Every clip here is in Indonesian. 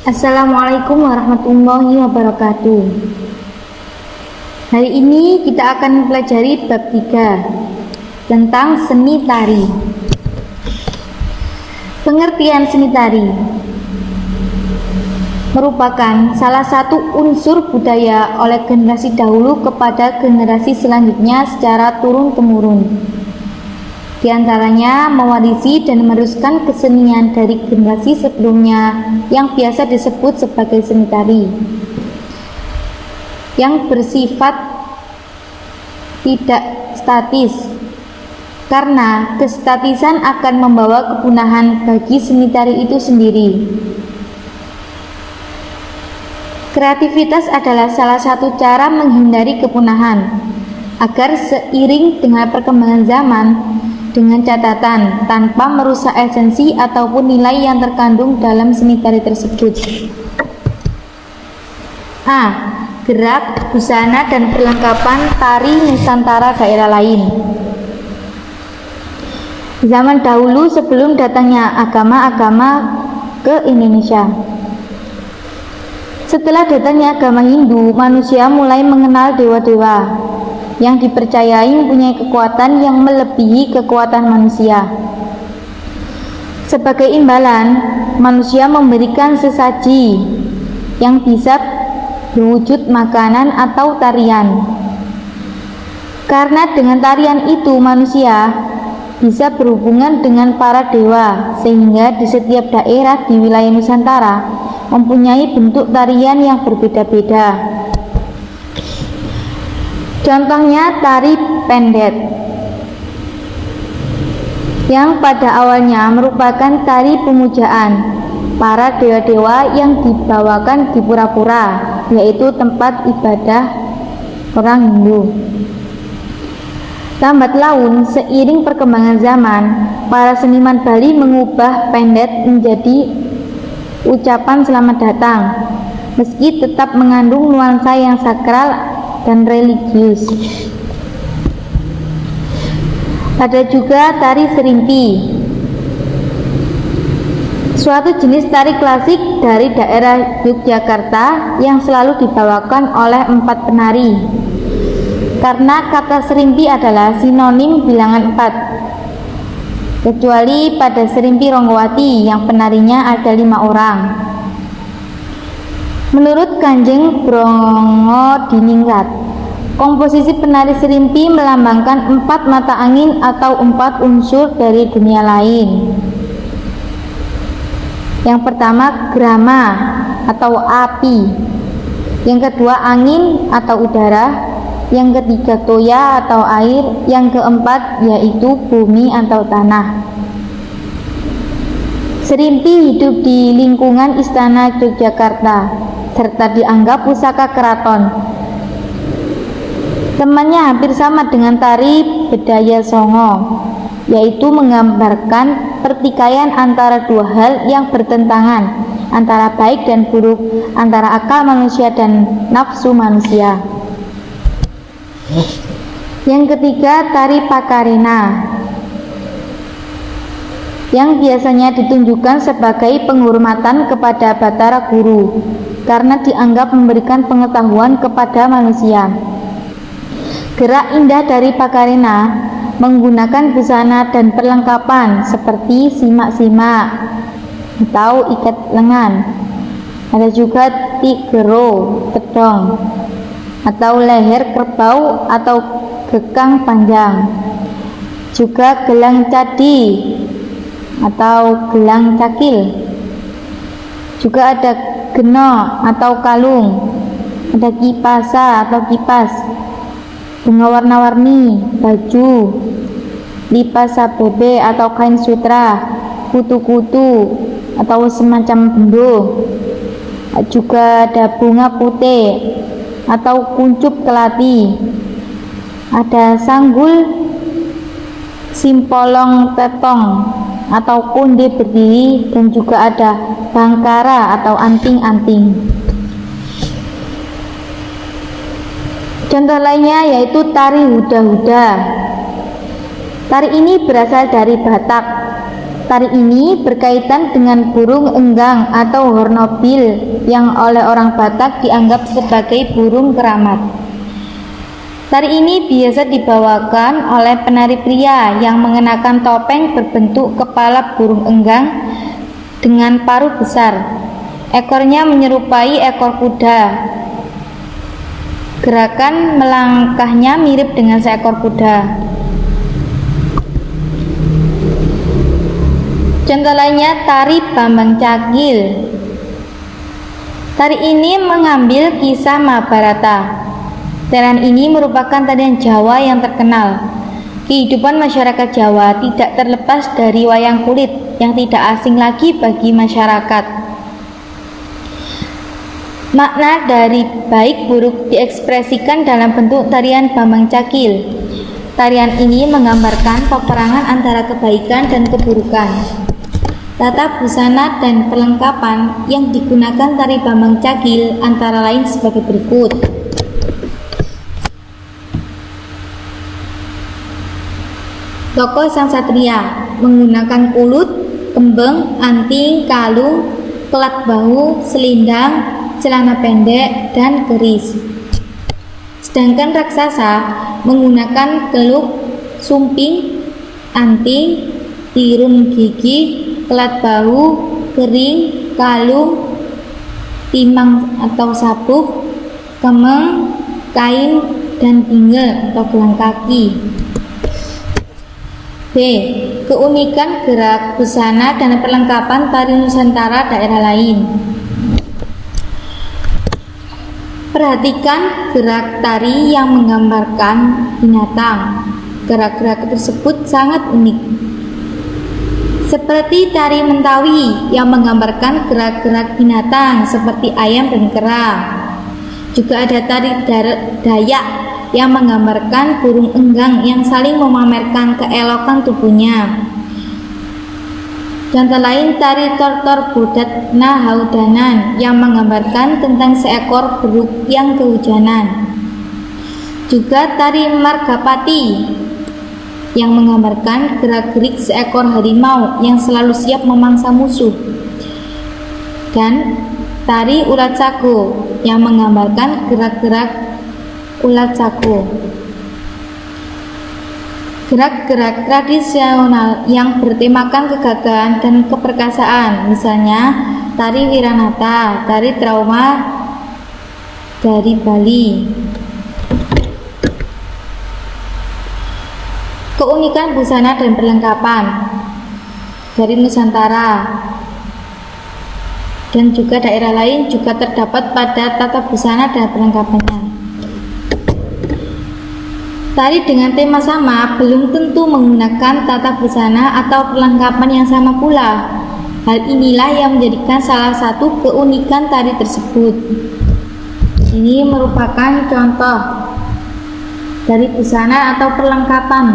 Assalamualaikum warahmatullahi wabarakatuh. Hari ini kita akan mempelajari bab 3 tentang seni tari. Pengertian seni tari merupakan salah satu unsur budaya oleh generasi dahulu kepada generasi selanjutnya secara turun-temurun. Di antaranya mewarisi dan meneruskan kesenian dari generasi sebelumnya yang biasa disebut sebagai seni tari, yang bersifat tidak statis, karena kestatisan akan membawa kepunahan bagi seni tari itu sendiri. Kreativitas adalah salah satu cara menghindari kepunahan, agar seiring dengan perkembangan zaman, dengan catatan tanpa merusak esensi ataupun nilai yang terkandung dalam seni tari tersebut. A. Gerak, busana, dan perlengkapan tari Nusantara daerah lain. Zaman dahulu sebelum datangnya agama-agama ke Indonesia. Setelah datangnya agama Hindu, manusia mulai mengenal dewa-dewa yang dipercayai mempunyai kekuatan yang melebihi kekuatan manusia. Sebagai imbalan, manusia memberikan sesaji yang bisa berwujud makanan atau tarian. Karena dengan tarian itu manusia bisa berhubungan dengan para dewa, sehingga di setiap daerah di wilayah Nusantara mempunyai bentuk tarian yang berbeda-beda. Contohnya tari pendet, yang pada awalnya merupakan tari pemujaan para dewa-dewa yang dibawakan di pura-pura, yaitu tempat ibadah orang Hindu. Lambat laun, seiring perkembangan zaman, para seniman Bali mengubah pendet menjadi ucapan selamat datang, meski tetap mengandung nuansa yang sakral dan religius. Ada juga tari serimpi, suatu jenis tari klasik dari daerah Yogyakarta yang selalu dibawakan oleh 4 penari. Karena kata serimpi adalah sinonim bilangan 4, kecuali pada serimpi Ronggowati yang penarinya ada 5 orang. Menurut Kanjeng Brongodiningrat, komposisi penari serimpi melambangkan 4 mata angin atau 4 unsur dari dunia lain. Yang pertama grama atau api, yang kedua angin atau udara, yang ketiga toya atau air, yang keempat yaitu bumi atau tanah. Serimpi hidup di lingkungan Istana Yogyakarta serta dianggap pusaka keraton. Temannya hampir sama dengan tari Bedaya Songo, yaitu menggambarkan pertikaian antara dua hal yang bertentangan, antara baik dan buruk, antara akal manusia dan nafsu manusia. Yang ketiga tari Pakarena, yang biasanya ditunjukkan sebagai penghormatan kepada Batara Guru, karena dianggap memberikan pengetahuan kepada manusia. Gerak indah dari Pakarena menggunakan busana dan perlengkapan seperti simak-simak atau ikat lengan. Ada juga tigero, pedong, atau leher kerbau atau gekang panjang. Juga gelang cadi atau gelang cakil. Juga ada geno atau kalung, ada kipasa atau kipas, bunga warna-warni, baju, lipas sabebe atau kain sutra, kutu-kutu atau semacam bendo. Juga ada bunga putih atau kuncup kelati, ada sanggul, simpolong tetong atau konde berdiri, dan juga ada bangkara atau anting-anting. Contoh lainnya yaitu tari huda-huda. Tari ini berasal dari Batak Tari ini berkaitan dengan burung enggang atau hornbill yang oleh orang Batak dianggap sebagai burung keramat. Tari ini biasa dibawakan oleh penari pria yang mengenakan topeng berbentuk kepala burung enggang dengan paruh besar. Ekornya menyerupai ekor kuda. Gerakan melangkahnya mirip dengan seekor kuda. Contoh lainnya tari Bambang Cakil. Tari ini mengambil kisah Mahabharata. Tarian ini merupakan tarian Jawa yang terkenal. Kehidupan masyarakat Jawa tidak terlepas dari wayang kulit yang tidak asing lagi bagi masyarakat. Makna dari baik buruk diekspresikan dalam bentuk tarian Bambang Cakil. Tarian ini menggambarkan peperangan antara kebaikan dan keburukan. Tata busana dan perlengkapan yang digunakan tari Bambang Cakil antara lain sebagai berikut. Tokoh sang satria menggunakan kulut, kembang, anting, kalung, kelat bahu, selindang, celana pendek, dan keris. Sedangkan raksasa menggunakan keluk, sumping, anting, tirun gigi, kelat bahu, kering, kalung, timang atau sabuk, kemeng, kain, dan bingle atau gelang kaki. B. Keunikan gerak busana dan perlengkapan tari Nusantara daerah lain. Perhatikan gerak tari yang menggambarkan binatang. Gerak-gerak tersebut sangat unik. Seperti tari Mentawi yang menggambarkan gerak-gerak binatang seperti ayam dan kera. Juga ada tari Dayak yang menggambarkan burung enggang yang saling memamerkan keelokan tubuhnya. Contoh lain tari Tortor Bodat Nahaudanan yang menggambarkan tentang seekor beruk yang kehujanan. Juga tari Margapati yang menggambarkan gerak-gerik seekor harimau yang selalu siap memangsa musuh. Dan tari Ulat Sago yang menggambarkan gerak-gerak ulat sago. Gerak-gerak tradisional yang bertemakan kegagahan dan keperkasaan, misalnya tari Wiranata, tari Trauma dari Bali. Keunikan busana dan perlengkapan dari Nusantara dan juga daerah lain juga terdapat pada tata busana dan perlengkapannya. Tari dengan tema sama belum tentu menggunakan tata busana atau perlengkapan yang sama pula. Hal inilah yang menjadikan salah satu keunikan tari tersebut. Ini merupakan contoh dari busana atau perlengkapan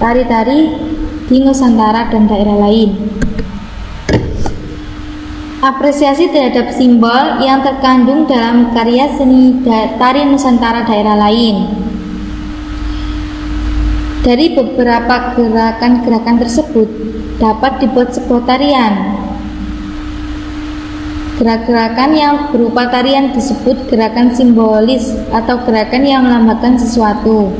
tari-tari di Nusantara dan daerah lain. Apresiasi terhadap simbol yang terkandung dalam karya seni tari Nusantara daerah lain. Dari beberapa gerakan-gerakan tersebut dapat dibuat sebuah tarian. Gerak-gerakan yang berupa tarian disebut gerakan simbolis atau gerakan yang melambangkan sesuatu.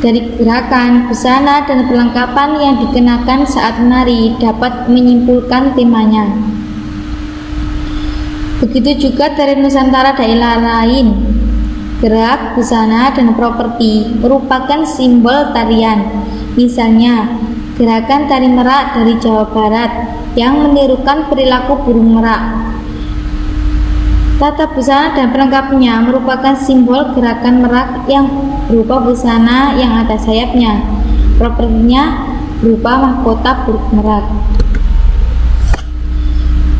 Dari gerakan, busana, dan perlengkapan yang dikenakan saat menari dapat menyimpulkan temanya. Begitu juga tari Nusantara daerah lain. Gerak, busana, dan properti merupakan simbol tarian. Misalnya, gerakan tari merak dari Jawa Barat yang menirukan perilaku burung merak. Tata busana dan pelengkapnya merupakan simbol gerakan merak yang berupa busana yang ada sayapnya. Propertinya berupa mahkota burung merak.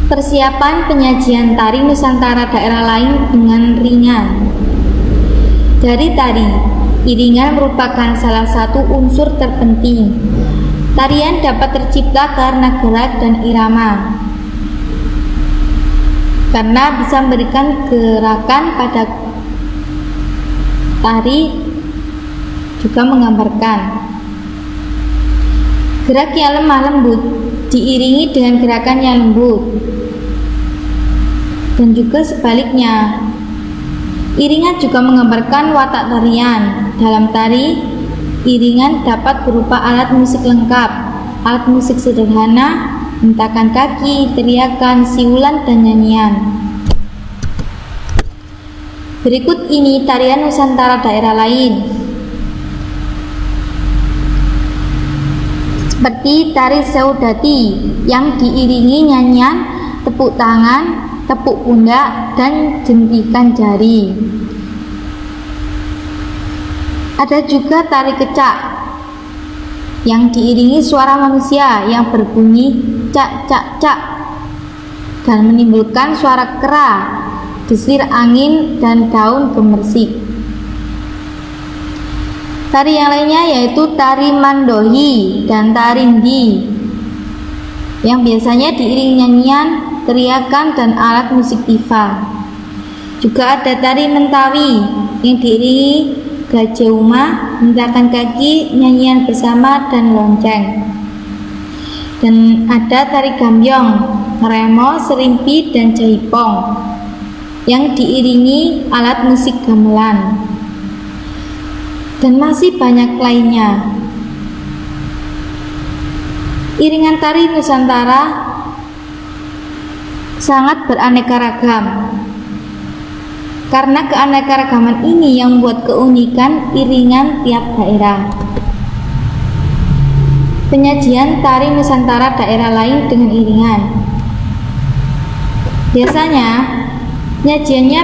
Persiapan penyajian tari Nusantara daerah lain dengan ringan. Dari tari, iringan merupakan salah satu unsur terpenting. Tarian dapat tercipta karena gerak dan irama, karena bisa memberikan gerakan pada tari, juga menggambarkan. Gerak yang lemah lembut diiringi dengan gerakan yang lembut, dan juga sebaliknya. Iringan juga menggambarkan watak tarian. Dalam tari, iringan dapat berupa alat musik lengkap, alat musik sederhana, hentakan kaki, teriakan, siulan, dan nyanyian. Berikut ini tarian Nusantara daerah lain, seperti tari Seudati yang diiringi nyanyian, tepuk tangan, tepuk pundak, dan jentikan jari. Ada juga tari kecak yang diiringi suara manusia yang berbunyi cak cak cak dan menimbulkan suara kera, desir angin, dan daun gemersik. Tari yang lainnya yaitu tari Mandohi dan Tarindi yang biasanya diiringi nyanyian, teriakan, dan alat musik tifa. Juga ada tari Mentawi yang diiringi gajeuma, hentakan kaki, nyanyian bersama, dan lonceng. Dan ada tari Gambyong, Remo, Serimpi, dan Jaipong yang diiringi alat musik gamelan. Dan masih banyak lainnya. Iringan tari Nusantara sangat beraneka ragam. Karena keanekaragaman ini yang membuat keunikan iringan tiap daerah. Penyajian tari Nusantara daerah lain dengan iringan. Biasanya penyajiannya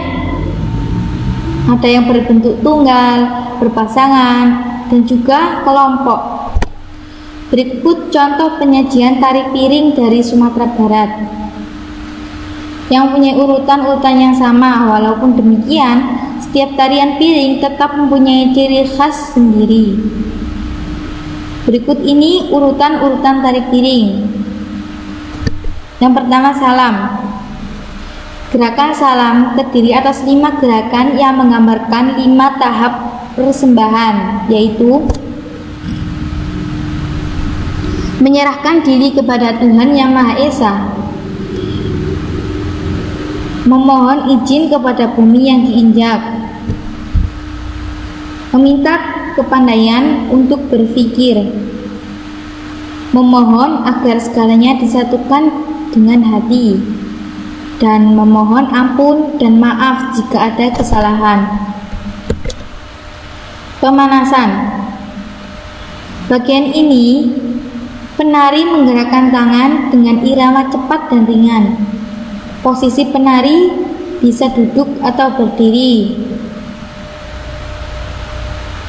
ada yang berbentuk tunggal, berpasangan, dan juga kelompok. Berikut contoh penyajian tari piring dari Sumatera Barat yang punya urutan-urutan yang sama. Walaupun demikian, setiap tarian piring tetap mempunyai ciri khas sendiri. Berikut ini urutan-urutan tari piring. Yang pertama, salam. Gerakan salam terdiri atas 5 gerakan yang menggambarkan 5 tahap persembahan, yaitu menyerahkan diri kepada Tuhan Yang Maha Esa, memohon izin kepada bumi yang diinjak, meminta kepandaian untuk berpikir, memohon agar segalanya disatukan dengan hati, dan memohon ampun dan maaf jika ada kesalahan. Pemanasan. Bagian ini penari menggerakkan tangan dengan irama cepat dan ringan. Posisi penari bisa duduk atau berdiri.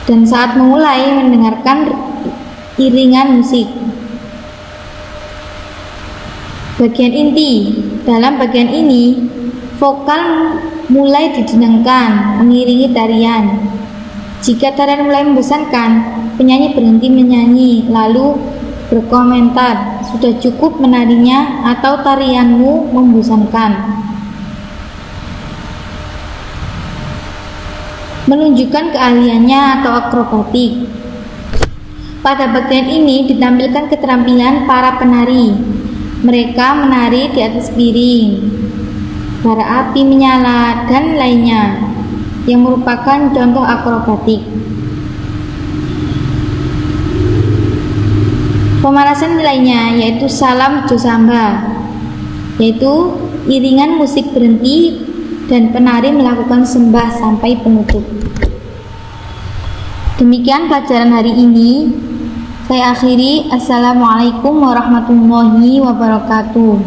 Dan saat memulai mendengarkan iringan musik. Bagian inti. Dalam bagian ini, vokal mulai didenangkan mengiringi tarian. Jika tarian mulai membosankan, penyanyi berhenti menyanyi lalu berkomentar, sudah cukup menarinya atau tarianmu membosankan. Menunjukkan keahliannya atau akrobatik. Pada bagian ini ditampilkan keterampilan para penari. Mereka menari di atas piring, bara api menyala, dan lainnya yang merupakan contoh akrobatik. Pemanasan lainnya yaitu salam josamba, yaitu iringan musik berhenti dan penari melakukan sembah sampai penutup. Demikian pelajaran hari ini. Saya akhiri. Assalamualaikum warahmatullahi wabarakatuh.